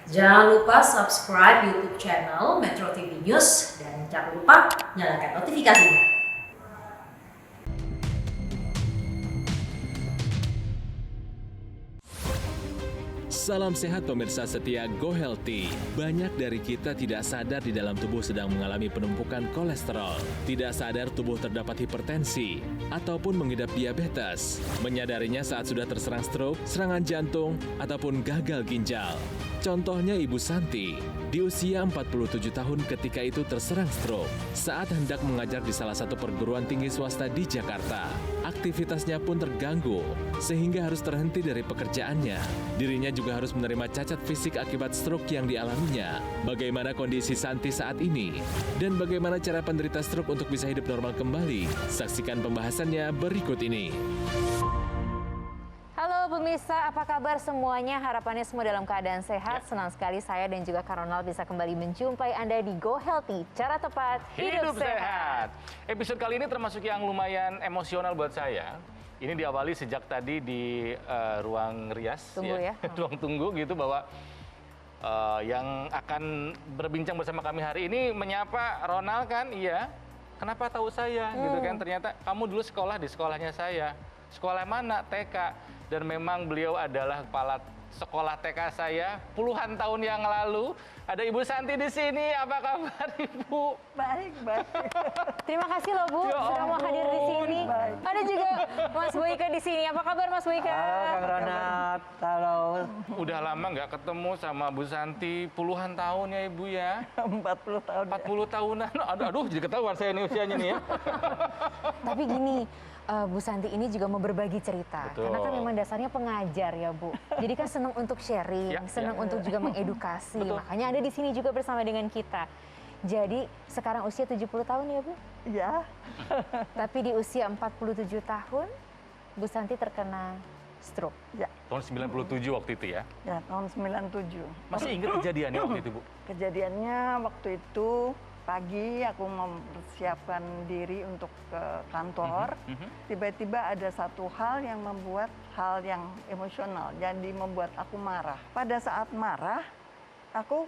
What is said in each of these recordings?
Jangan lupa subscribe YouTube channel Metro TV News dan jangan lupa nyalakan notifikasinya. Salam sehat pemirsa setia Go Healthy. Banyak dari kita tidak sadar di dalam tubuh sedang mengalami penumpukan kolesterol. Tidak sadar tubuh terdapat hipertensi ataupun mengidap diabetes. Menyadarinya saat sudah terserang stroke, serangan jantung, ataupun gagal ginjal. Contohnya Ibu Santi, di usia 47 tahun ketika itu terserang stroke saat hendak mengajar di salah satu perguruan tinggi swasta di Jakarta. Aktivitasnya pun terganggu sehingga harus terhenti dari pekerjaannya. Dirinya juga harus menerima cacat fisik akibat stroke yang dialaminya. Bagaimana kondisi Santi saat ini? Dan bagaimana cara penderita stroke untuk bisa hidup normal kembali? Saksikan pembahasannya berikut ini. Halo pemirsa, apa kabar semuanya? Harapannya semua dalam keadaan sehat. Senang sekali saya dan juga Kak Ronald bisa kembali menjumpai Anda di Go Healthy. Cara tepat, hidup sehat. Episode kali ini termasuk yang lumayan emosional buat saya. Ini diawali sejak tadi di ruang rias, Tunggu ya. ruang tunggu gitu, bahwa yang akan berbincang bersama kami hari ini menyapa Ronald kan, iya. Kenapa tahu saya gitu kan? Ternyata kamu dulu sekolah di sekolahnya saya. Sekolah mana? TK. Dan memang beliau adalah kepala sekolah TK saya puluhan tahun yang lalu. Ada Ibu Santi di sini. Apa kabar Ibu? Baik, baik. Terima kasih loh Bu Ya sudah mau hadir di sini. Baik. Ada juga Mas Boyka di sini. Apa kabar Mas Boyka? Halo Kang Ronald, halo. Udah lama nggak ketemu sama Bu Santi, puluhan tahun ya Ibu ya. 40 tahun. 40 tahunan. Aduh, jadi ketahuan saya ini usianya nih ya. Tapi gini, Bu Santi ini juga mau berbagi cerita. Betul. Karena kan memang dasarnya pengajar ya Bu. Jadi kan senang untuk sharing, Ya, senang untuk juga mengedukasi. Betul. Makanya ada di sini juga bersama dengan kita. Jadi sekarang usia 70 tahun ya Bu? Ya, Tapi di usia 47 tahun, Bu Santi terkena stroke. ya, Tahun 97 waktu itu ya. ya tahun 97. Masih ingat kejadiannya waktu itu Bu? Kejadiannya waktu itu pagi aku mempersiapkan diri untuk ke kantor. Tiba-tiba ada satu hal yang membuat hal yang emosional, jadi membuat aku marah. Pada saat marah, aku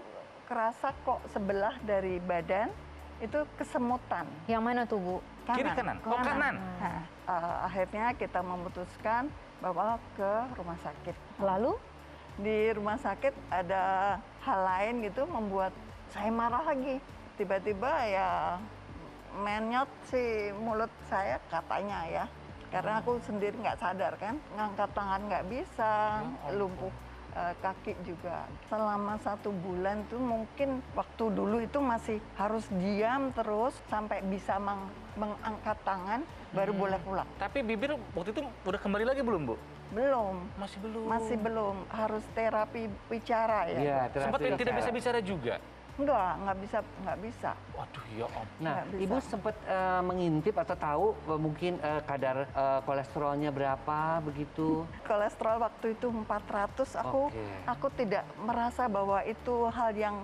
kerasa kok sebelah dari badan itu kesemutan. Yang mana tuh Bu? Kiri kanan? Oh kanan. Nah, akhirnya kita memutuskan bawa ke rumah sakit. Lalu? Di rumah sakit ada hal lain gitu membuat saya marah lagi. Tiba-tiba ya menyot si mulut saya katanya ya. Karena aku sendiri nggak sadar kan, ngangkat tangan nggak bisa, lumpuh kaki juga. Selama 1 bulan tuh mungkin waktu dulu itu masih harus diam terus sampai bisa mengangkat tangan baru boleh pulang. Tapi bibir waktu itu udah kembali lagi belum Bu? Belum, Masih belum. masih belum. Harus terapi bicara ya. Iya, Sempat terapi tidak bisa bicara. bicara juga? Nggak bisa. Waduh ya Om. Nah, Nggak bisa. Ibu sempat mengintip atau tahu mungkin kadar kolesterolnya berapa begitu? Kolesterol waktu itu 400, Oke. aku tidak merasa bahwa itu hal yang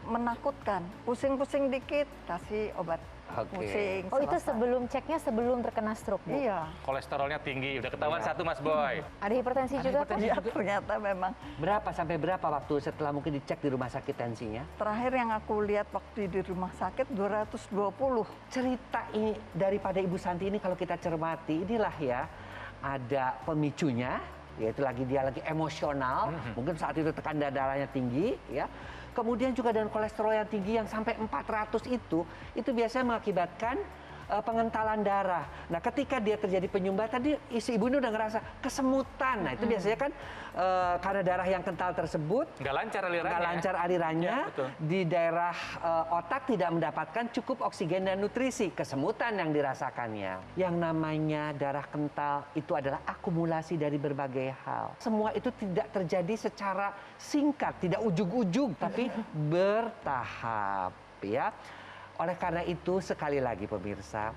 menakutkan. Pusing-pusing dikit, kasih obat Oke. pusing. Oh itu selesai. sebelum ceknya sebelum terkena stroke Bu? Iya, Kolesterolnya tinggi, udah ketahuan Iya. satu Mas Boy. Ada hipertensi juga kan? iya ternyata memang. Berapa sampai berapa waktu setelah mungkin dicek di rumah sakit tensinya? Terakhir yang aku lihat waktu di rumah sakit 220. Cerita ini daripada Ibu Santi ini kalau kita cermati, inilah ya ada pemicunya, yaitu dia lagi emosional, mungkin saat itu tekanan darahnya tinggi, ya. Kemudian juga dengan kolesterol yang tinggi yang sampai 400 itu biasanya mengakibatkan pengentalan darah. Nah, ketika dia terjadi penyumbatan, tadi si ibu ini udah ngerasa kesemutan. Nah, itu biasanya kan karena darah yang kental tersebut Nggak lancar alirannya. nggak lancar alirannya, Ya, betul. di daerah otak tidak mendapatkan cukup oksigen dan nutrisi, kesemutan yang dirasakannya. Yang namanya darah kental itu adalah akumulasi dari berbagai hal. Semua itu tidak terjadi secara singkat, tidak ujug-ujug, tapi bertahap, ya. Oleh karena itu, sekali lagi pemirsa,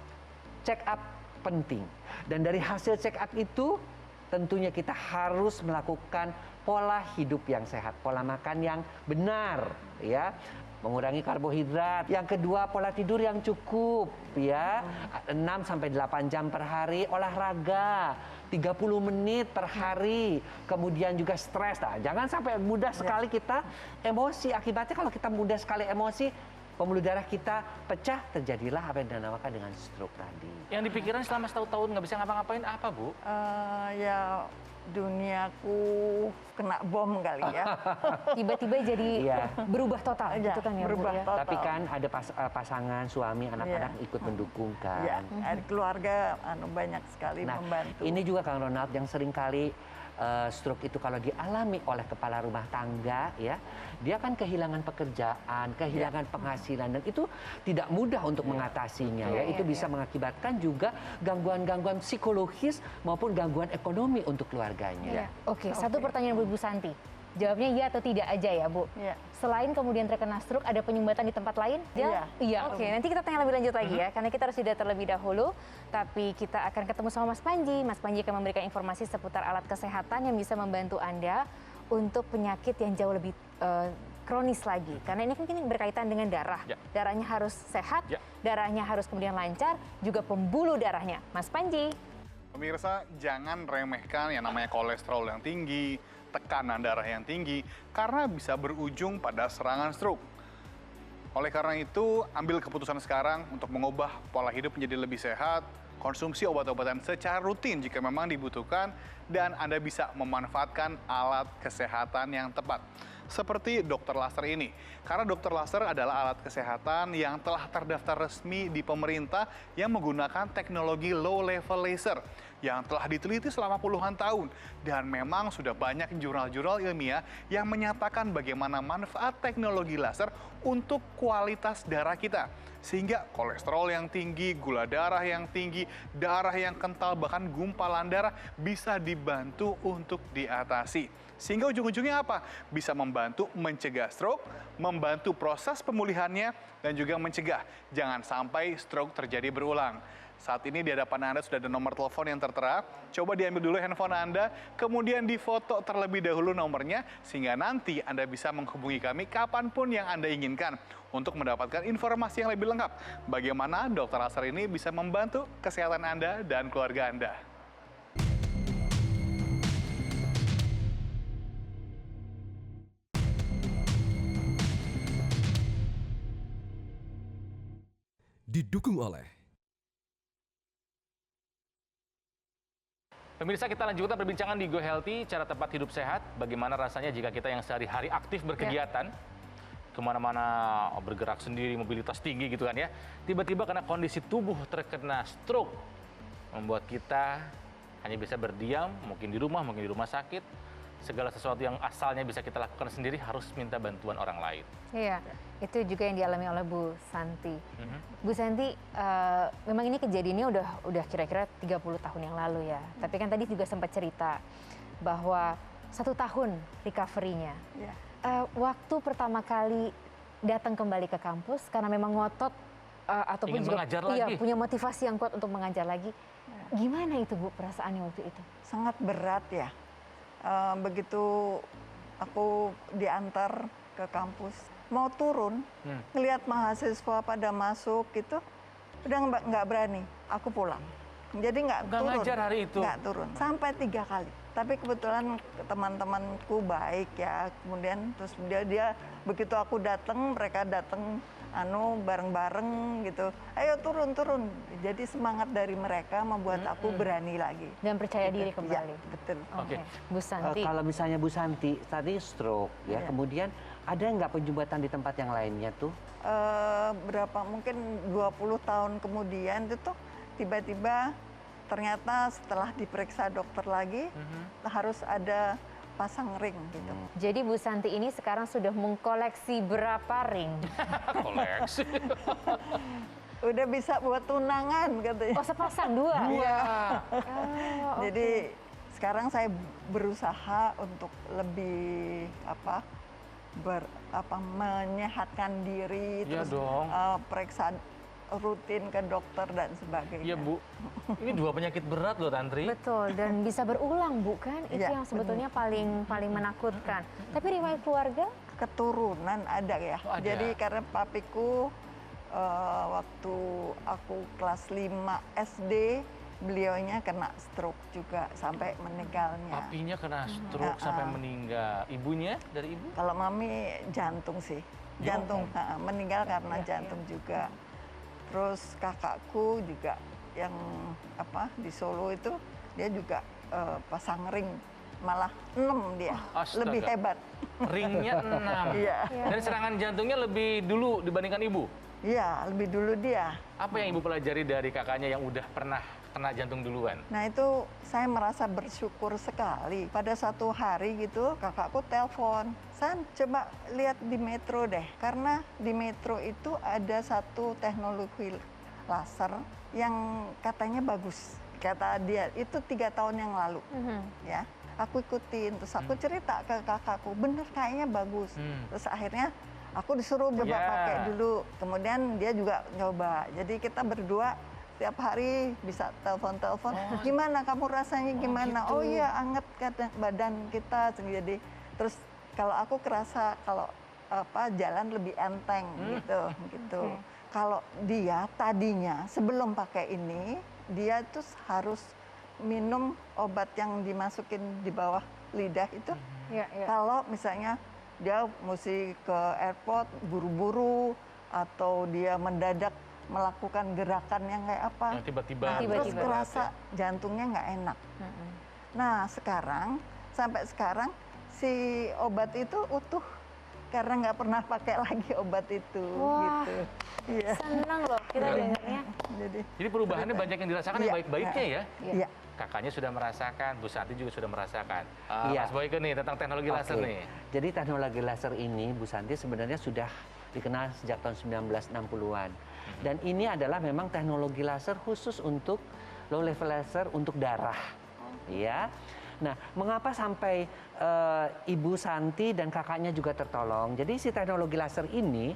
check up penting. Dan dari hasil check up itu, tentunya kita harus melakukan pola hidup yang sehat, pola makan yang benar, ya. Mengurangi karbohidrat. Yang kedua, pola tidur yang cukup, ya. 6 sampai 8 jam per hari, olahraga 30 menit per hari. Kemudian juga stres. Nah, jangan sampai mudah sekali kita emosi. Akibatnya kalau kita mudah sekali emosi, pembuluh darah kita pecah, terjadilah apa yang dinamakan dengan stroke tadi. Yang dipikiran selama setahun tahun nggak bisa ngapa-ngapain apa, Bu? Ya duniaku kena bom kali ya. Tiba-tiba jadi Iya. berubah total Iya, gitu kan ya, Bu, berubah ya? total. Tapi kan ada pasangan, suami, anak-anak ikut mendukung Ya, kan. keluarga banyak sekali Nah, membantu. ini juga Kang Ronald yang seringkali stroke itu kalau dialami oleh kepala rumah tangga, ya, dia kan kehilangan pekerjaan, kehilangan penghasilan, dan itu tidak mudah untuk mengatasinya, ya. Itu bisa mengakibatkan juga gangguan-gangguan psikologis maupun gangguan ekonomi untuk keluarganya. Iya. Oke, satu pertanyaan Bu Santi. Jawabnya iya atau tidak aja ya, Bu. Iya. Selain kemudian terkena stroke, ada penyumbatan di tempat lain? Iya. Iya, oke. Nanti kita tanya lebih lanjut lagi ya, karena kita harus jeda terlebih dahulu. Tapi kita akan ketemu sama Mas Panji. Mas Panji akan memberikan informasi seputar alat kesehatan yang bisa membantu Anda untuk penyakit yang jauh lebih kronis lagi. Karena ini kan berkaitan dengan darah. Ya. Darahnya harus sehat, Ya. darahnya harus kemudian lancar, juga pembuluh darahnya. Mas Panji. Pemirsa, jangan remehkan yang namanya kolesterol yang tinggi, tekanan darah yang tinggi, karena bisa berujung pada serangan stroke. Oleh karena itu, ambil keputusan sekarang untuk mengubah pola hidup menjadi lebih sehat, konsumsi obat-obatan secara rutin jika memang dibutuhkan, dan Anda bisa memanfaatkan alat kesehatan yang tepat. Seperti dokter laser ini. Karena dokter laser adalah alat kesehatan yang telah terdaftar resmi di pemerintah yang menggunakan teknologi low level laser yang telah diteliti selama puluhan tahun. Dan memang sudah banyak jurnal-jurnal ilmiah yang menyatakan bagaimana manfaat teknologi laser untuk kualitas darah kita. Sehingga kolesterol yang tinggi, gula darah yang tinggi, darah yang kental, bahkan gumpalan darah bisa dibantu untuk diatasi. Sehingga ujung-ujungnya apa? Bisa membantu mencegah stroke, membantu proses pemulihannya, dan juga mencegah jangan sampai stroke terjadi berulang. Saat ini di hadapan Anda sudah ada nomor telepon yang tertera. Coba diambil dulu handphone Anda, kemudian difoto terlebih dahulu nomornya, sehingga nanti Anda bisa menghubungi kami kapanpun yang Anda inginkan untuk mendapatkan informasi yang lebih lengkap. Bagaimana dokter laser ini bisa membantu kesehatan Anda dan keluarga Anda. Didukung oleh Pemirsa, kita lanjutkan perbincangan di Go Healthy, cara tepat hidup sehat. Bagaimana rasanya jika kita yang sehari-hari aktif berkegiatan, kemana-mana bergerak sendiri, mobilitas tinggi gitu kan ya. Tiba-tiba karena kondisi tubuh terkena stroke, membuat kita hanya bisa berdiam, mungkin di rumah sakit. Segala sesuatu yang asalnya bisa kita lakukan sendiri harus minta bantuan orang lain. Iya, itu juga yang dialami oleh Bu Santi. Bu Santi, memang ini kejadiannya udah kira-kira 30 tahun yang lalu ya. Tapi kan tadi juga sempat cerita bahwa 1 tahun recovery-nya. Ya. Waktu pertama kali datang kembali ke kampus karena memang ngotot ataupun Ingin juga mengajar lagi. punya motivasi yang kuat untuk mengajar lagi. Gimana itu Bu perasaannya waktu itu? Sangat berat ya. Begitu aku diantar ke kampus, mau turun, ngelihat mahasiswa pada masuk gitu, udah nggak berani, aku pulang. Jadi nggak Nggak turun. ngajar hari itu? Nggak turun, sampai 3 kali. Tapi kebetulan teman-temanku baik ya, kemudian terus dia begitu aku datang, mereka datang bareng-bareng gitu. Ayo turun. Jadi semangat dari mereka membuat aku berani lagi. Dan percaya diri Ya, kembali. betul. Oke. Bu Santi. Kalau misalnya Bu Santi tadi stroke, ya, kemudian ada nggak penyumbatan di tempat yang lainnya tuh? Mungkin 20 tahun kemudian itu tuh tiba-tiba ternyata setelah diperiksa dokter lagi harus ada pasang ring gitu. Jadi Bu Santi ini sekarang sudah mengkoleksi berapa ring? Koleksi. Udah bisa buat tunangan katanya. Oh, sepasang 2? Iya. Oh, Jadi sekarang saya berusaha untuk lebih menyehatkan diri, Iya terus dong. periksa rutin ke dokter dan sebagainya. Iya Bu, ini 2 penyakit berat loh Tantri. Betul, dan bisa berulang bukan? Itu Iya, yang sebetulnya paling menakutkan. Tapi riwayat keluarga? Keturunan ada ya. Oh, ada. Jadi karena papiku waktu aku kelas 5 SD, beliaunya kena stroke juga sampai meninggalnya. Papinya kena stroke sampai meninggal. Ibunya dari ibu? Kalau mami jantung sih, jantung meninggal karena jantung juga. Terus kakakku juga yang di Solo itu dia juga pasang ring, malah 6 dia, Astaga. lebih hebat. Ringnya 6. Iya, Dan serangan jantungnya lebih dulu dibandingkan ibu. iya lebih dulu dia. Apa yang ibu pelajari dari kakaknya yang udah pernah kena jantung duluan? Nah itu saya merasa bersyukur sekali. Pada satu hari gitu kakakku telepon, San coba lihat di Metro deh. Karena di Metro itu ada satu teknologi laser yang katanya bagus. Kata dia, itu 3 tahun yang lalu. Ya, aku ikutin, terus aku cerita ke kakakku, bener kayaknya bagus. Terus akhirnya aku disuruh coba pakai dulu. Kemudian dia juga nyoba. Jadi kita berdua tiap hari bisa telepon-telepon, gimana kamu rasanya gimana? Gitu. Oh iya anget kata badan kita. Jadi terus kalau aku kerasa kalau jalan lebih enteng gitu. Kalau dia tadinya sebelum pakai ini dia tuh harus minum obat yang dimasukin di bawah lidah itu. Kalau misalnya dia mesti ke airport buru-buru atau dia mendadak melakukan gerakan yang kayak apa, Yang tiba-tiba. terus kerasa jantungnya nggak enak. Nah sampai sekarang si obat itu utuh karena nggak pernah pakai lagi obat itu. Wah, gitu. Iya. senang loh kita dengarnya. Jadi Perubahannya banyak yang dirasakan yang baik-baiknya ya. Iya. Kakaknya sudah merasakan, Bu Santi juga sudah merasakan. Iya. Mas Boyke nih tentang teknologi laser Oke. nih. Jadi teknologi laser ini Bu Santi sebenarnya sudah dikenal sejak tahun 1960-an. Dan ini adalah memang teknologi laser khusus untuk low level laser untuk darah. Ya. Nah, mengapa sampai Ibu Santi dan kakaknya juga tertolong? Jadi si teknologi laser ini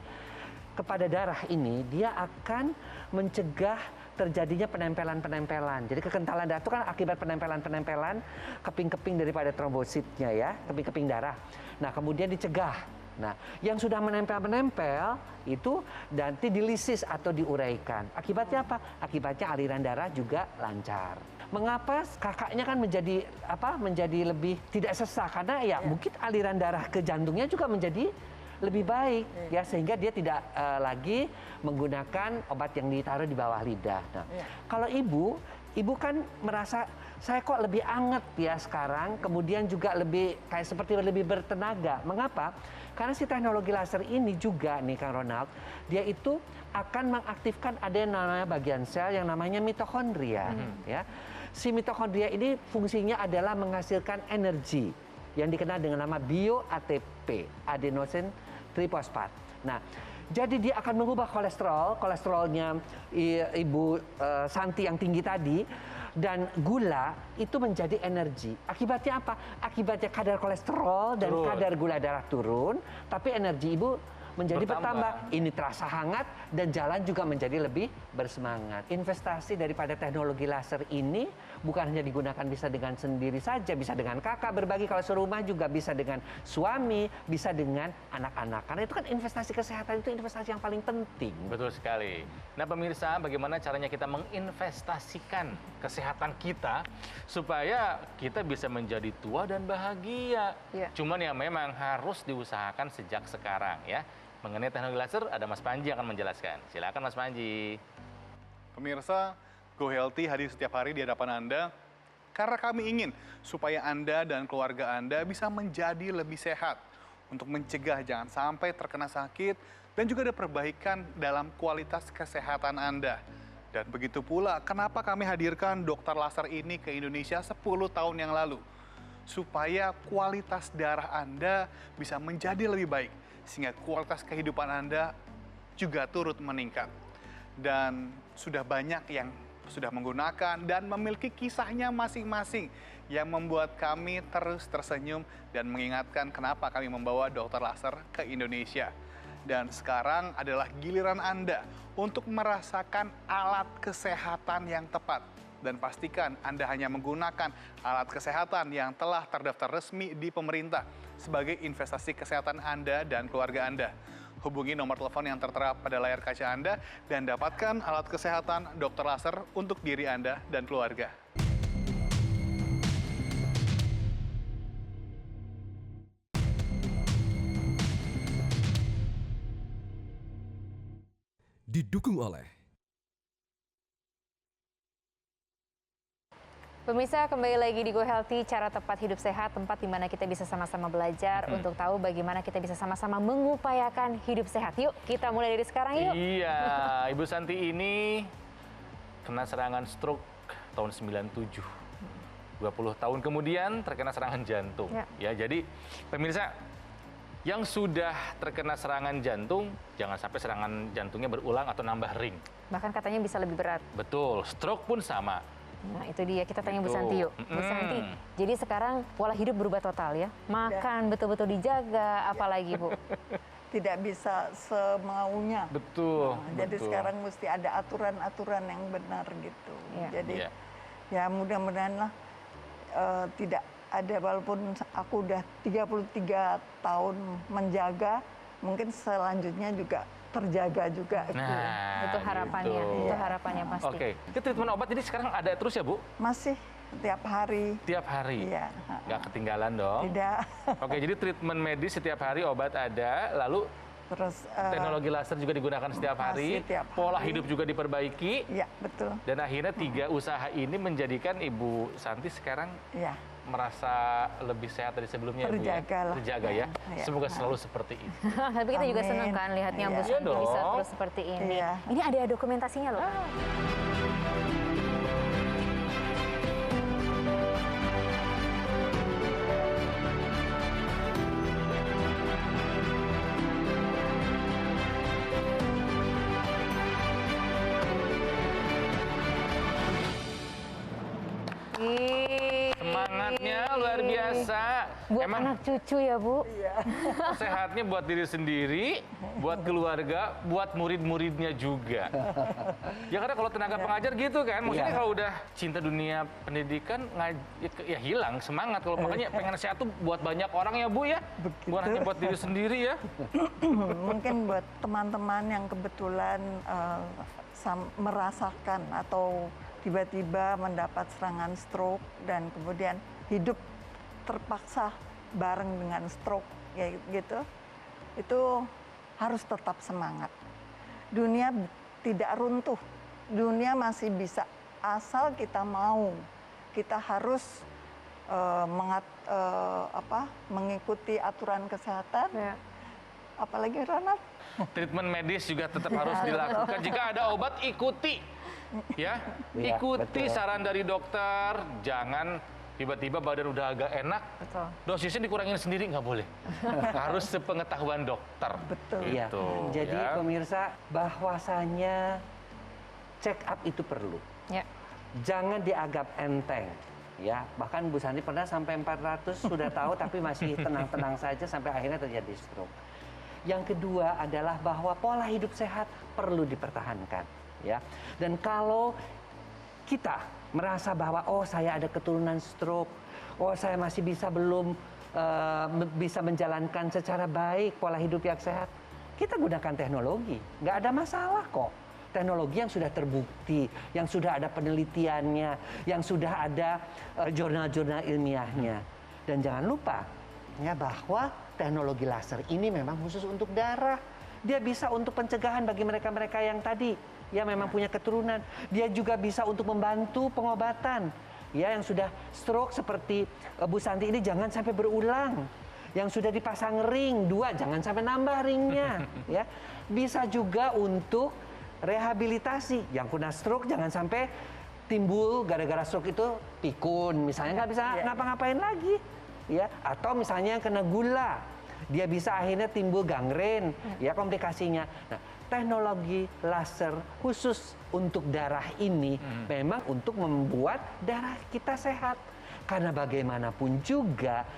kepada darah ini dia akan mencegah terjadinya penempelan-penempelan. Jadi kekentalan darah itu kan akibat penempelan-penempelan keping-keping daripada trombositnya ya, keping-keping darah. Nah, kemudian dicegah. Nah, yang sudah menempel-menempel itu nanti dilisis atau diuraikan. Akibatnya apa? Akibatnya aliran darah juga lancar. Mengapa kakaknya kan menjadi lebih tidak sesak karena ya mungkin aliran darah ke jantungnya juga menjadi lebih baik ya sehingga dia tidak lagi menggunakan obat yang ditaruh di bawah lidah. Nah, kalau ibu kan merasa saya kok lebih anget ya sekarang, kemudian juga lebih kayak seperti lebih bertenaga. Mengapa? Karena si teknologi laser ini juga nih Kang Ronald, dia itu akan mengaktifkan ada yang namanya bagian sel yang namanya mitokondria. Ya, si mitokondria ini fungsinya adalah menghasilkan energi yang dikenal dengan nama bio-ATP, adenosine triphosphate. Nah, jadi dia akan mengubah kolesterolnya Ibu Santi yang tinggi tadi, dan gula itu menjadi energi. Akibatnya apa? Akibatnya kadar kolesterol dan kadar gula darah turun, tapi energi ibu menjadi bertambah. Ini terasa hangat dan jalan juga menjadi lebih bersemangat. Investasi daripada teknologi laser ini bukan hanya digunakan bisa dengan sendiri saja, bisa dengan kakak berbagi kalau serumah, juga bisa dengan suami, bisa dengan anak-anak. Karena itu kan investasi kesehatan itu investasi yang paling penting. Betul sekali. Nah pemirsa, bagaimana caranya kita menginvestasikan kesehatan kita supaya kita bisa menjadi tua dan bahagia. Cuman ya memang harus diusahakan sejak sekarang ya. Mengenai teknologi laser, ada Mas Panji yang akan menjelaskan. Silakan Mas Panji. Pemirsa, Go Healthy hadir setiap hari di hadapan Anda karena kami ingin supaya Anda dan keluarga Anda bisa menjadi lebih sehat untuk mencegah jangan sampai terkena sakit dan juga ada perbaikan dalam kualitas kesehatan Anda. Dan begitu pula kenapa kami hadirkan dokter laser ini ke Indonesia 10 tahun yang lalu. Supaya kualitas darah Anda bisa menjadi lebih baik sehingga kualitas kehidupan Anda juga turut meningkat. Dan sudah banyak yang sudah menggunakan dan memiliki kisahnya masing-masing yang membuat kami terus tersenyum dan mengingatkan kenapa kami membawa dokter laser ke Indonesia. Dan sekarang adalah giliran Anda untuk merasakan alat kesehatan yang tepat. Dan pastikan Anda hanya menggunakan alat kesehatan yang telah terdaftar resmi di pemerintah sebagai investasi kesehatan Anda dan keluarga Anda. Hubungi nomor telepon yang tertera pada layar kaca Anda dan dapatkan alat kesehatan dokter laser untuk diri Anda dan keluarga. Didukung oleh Pemirsa, kembali lagi di Go Healthy, cara tepat hidup sehat, tempat di mana kita bisa sama-sama belajar untuk tahu bagaimana kita bisa sama-sama mengupayakan hidup sehat. Yuk, kita mulai dari sekarang yuk. Iya, Ibu Santi ini kena serangan stroke tahun 97. 20 tahun kemudian terkena serangan jantung. Ya, jadi pemirsa, yang sudah terkena serangan jantung, jangan sampai serangan jantungnya berulang atau nambah ring. Bahkan katanya bisa lebih berat. Betul, stroke pun sama. Nah, itu dia. Kita tanya Bu Santi yuk. Bu Santi, jadi sekarang pola hidup berubah total ya? Makan betul-betul dijaga, apalagi Bu? Tidak bisa semaunya. Betul. Jadi sekarang mesti ada aturan-aturan yang benar gitu. Iya. Jadi Iya. ya mudah-mudahan lah tidak ada, walaupun aku udah 33 tahun menjaga, mungkin selanjutnya juga terjaga juga. Nah, Itu harapannya, gitu. itu harapannya pasti. Oke, itu treatment obat jadi sekarang ada terus ya Bu? Masih tiap hari. Tiap hari? Iya. Nggak ketinggalan dong? Tidak. Oke, jadi treatment medis setiap hari, obat ada, lalu Terus teknologi laser juga digunakan setiap hari, masih tiap pola hari. hidup juga diperbaiki, ya betul. dan akhirnya 3 usaha ini menjadikan Ibu Santi sekarang Ya. merasa lebih sehat dari sebelumnya, Bu, ya? Terjaga lah. Terjaga ya. Iya. Semoga selalu seperti itu. Tapi kita juga Amin. senang kan lihatnya Bu Iya. Santi Iya bisa dong. terus seperti ini. Iya. Ini ada dokumentasinya loh. Ih, Semangatnya luar biasa. buat Emang anak cucu ya Bu. sehatnya buat diri sendiri, buat keluarga, buat murid-muridnya juga. Ya karena kalau tenaga pengajar gitu kan, maksudnya Iya. kalau udah cinta dunia pendidikan ya hilang semangat. Kalau makanya pengen sehat tuh buat banyak orang ya Bu ya, bukan hanya buat diri sendiri ya. Mungkin buat teman-teman yang kebetulan merasakan atau tiba-tiba mendapat serangan stroke dan kemudian hidup terpaksa bareng dengan stroke ya gitu, itu harus tetap semangat. Dunia tidak runtuh, dunia masih bisa asal kita mau. Kita harus mengikuti aturan kesehatan. Ya. Apalagi Ronald. Treatment medis juga tetap harus dilakukan. Jika ada obat, ikuti. Ya, Iya, ikuti betul. saran dari dokter. Jangan tiba-tiba badan udah agak enak, Betul. dosisnya dikurangin sendiri, nggak boleh. Harus sepengetahuan dokter. Betul. Iya. Gitu, Jadi ya. pemirsa, bahwasanya check up itu perlu. Ya. Jangan dianggap enteng. Ya, bahkan Bu Santi pernah sampai 400 sudah tahu tapi masih tenang-tenang saja sampai akhirnya terjadi stroke. Yang kedua adalah bahwa pola hidup sehat perlu dipertahankan, ya. Dan kalau kita merasa bahwa oh saya ada keturunan stroke, oh saya masih belum bisa menjalankan secara baik pola hidup yang sehat, kita gunakan teknologi, nggak ada masalah kok. Teknologi yang sudah terbukti, yang sudah ada penelitiannya, yang sudah ada jurnal-jurnal ilmiahnya. Dan jangan lupa ya bahwa teknologi laser ini memang khusus untuk darah. Dia bisa untuk pencegahan bagi mereka-mereka yang tadi ya memang punya keturunan. Dia juga bisa untuk membantu pengobatan. Ya yang sudah stroke seperti Bu Santi ini jangan sampai berulang. Yang sudah dipasang ring 2 jangan sampai nambah ringnya. Ya bisa juga untuk rehabilitasi. Yang kena stroke jangan sampai timbul gara-gara stroke itu pikun, misalnya nggak bisa ngapa-ngapain lagi, ya. Atau misalnya yang kena gula, dia bisa akhirnya timbul gangren, ya komplikasinya. Nah, teknologi laser khusus untuk darah ini memang untuk membuat darah kita sehat. Karena bagaimanapun juga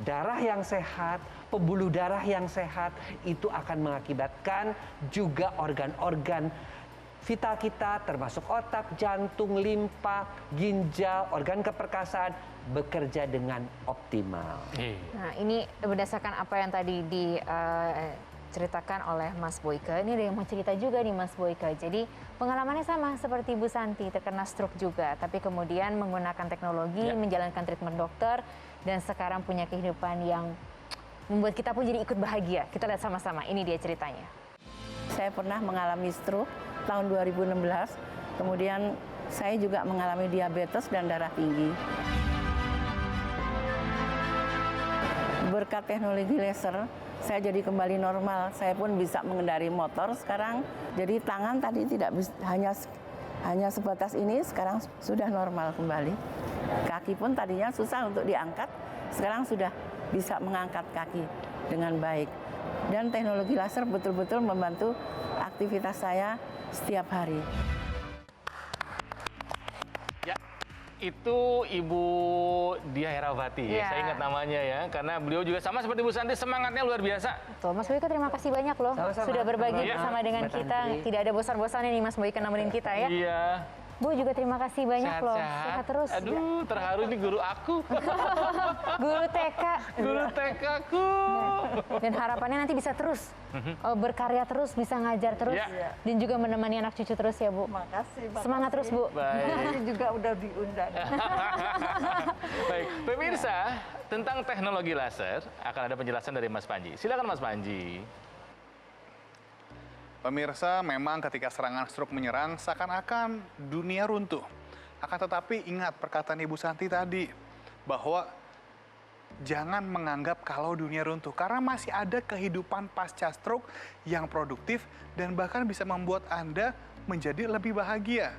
darah yang sehat, pembuluh darah yang sehat, itu akan mengakibatkan juga organ-organ vital kita, termasuk otak, jantung, limpa, ginjal, organ keperkasaan, bekerja dengan optimal. Nah, ini berdasarkan apa yang tadi diceritakan oleh Mas Boyke. Ini ada yang mau cerita juga nih Mas Boyke. Jadi pengalamannya sama seperti Bu Santi, terkena stroke juga, tapi kemudian menggunakan teknologi, menjalankan treatment dokter, dan sekarang punya kehidupan yang membuat kita pun jadi ikut bahagia. Kita lihat sama-sama, ini dia ceritanya. Saya pernah mengalami stroke tahun 2016, kemudian saya juga mengalami diabetes dan darah tinggi. Berkat teknologi laser, saya jadi kembali normal. Saya pun bisa mengendari motor sekarang. Jadi tangan tadi tidak hanya sebatas ini, sekarang sudah normal kembali. Kaki pun tadinya susah untuk diangkat, sekarang sudah bisa mengangkat kaki dengan baik. Dan teknologi laser betul-betul membantu aktivitas saya setiap hari. Ya, itu Ibu Diah Herawati ya, saya ingat namanya ya, karena beliau juga sama seperti Bu Santi, semangatnya luar biasa. Tuh, Mas Boyke terima kasih banyak loh, sudah berbagi bersama dengan kita. Tidak ada bosan-bosannya nih Mas Boyke nemenin kita ya. Iya. Bu juga terima kasih banyak loh, sehat terus. Aduh, terharu nih guru aku. Guru TK. Guru TK ku. Dan harapannya nanti bisa terus berkarya terus, bisa ngajar terus, dan juga menemani anak cucu terus ya Bu. Makasih. Semangat terus Bu. Ini juga udah diundang. Baik, pemirsa, tentang teknologi laser akan ada penjelasan dari Mas Panji. Silakan Mas Panji. Pemirsa, memang ketika serangan stroke menyerang, seakan-akan dunia runtuh. Akan tetapi ingat perkataan Ibu Santi tadi, bahwa jangan menganggap kalau dunia runtuh, karena masih ada kehidupan pasca stroke yang produktif dan bahkan bisa membuat Anda menjadi lebih bahagia.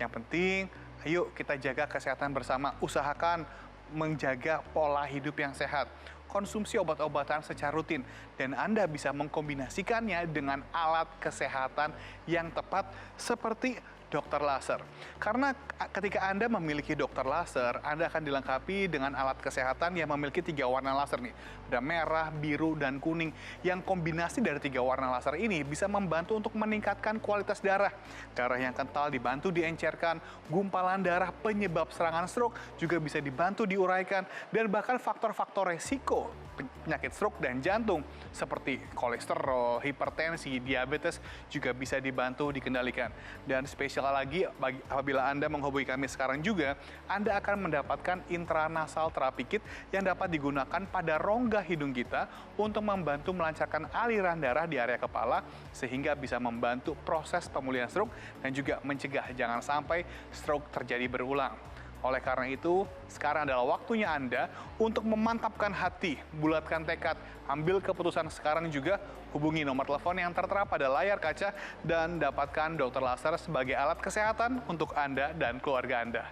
Yang penting, ayo kita jaga kesehatan bersama, usahakan menjaga pola hidup yang sehat. Konsumsi obat-obatan secara rutin, dan Anda bisa mengkombinasikannya dengan alat kesehatan yang tepat seperti dokter laser. Karena ketika Anda memiliki dokter laser, Anda akan dilengkapi dengan alat kesehatan yang memiliki 3 warna laser nih. Ada merah, biru, dan kuning. Yang kombinasi dari 3 warna laser ini bisa membantu untuk meningkatkan kualitas darah. Darah yang kental dibantu diencerkan, gumpalan darah penyebab serangan stroke juga bisa dibantu diuraikan, dan bahkan faktor-faktor resiko penyakit stroke dan jantung seperti kolesterol, hipertensi, diabetes juga bisa dibantu dikendalikan. Dan spesial lagi, apabila Anda menghubungi kami sekarang juga, Anda akan mendapatkan intranasal therapy kit yang dapat digunakan pada rongga hidung kita untuk membantu melancarkan aliran darah di area kepala sehingga bisa membantu proses pemulihan stroke dan juga mencegah jangan sampai stroke terjadi berulang. Oleh karena itu, sekarang adalah waktunya Anda untuk memantapkan hati, bulatkan tekad, ambil keputusan sekarang juga, hubungi nomor telepon yang tertera pada layar kaca, dan dapatkan dokter laser sebagai alat kesehatan untuk Anda dan keluarga Anda.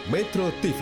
Metro TV,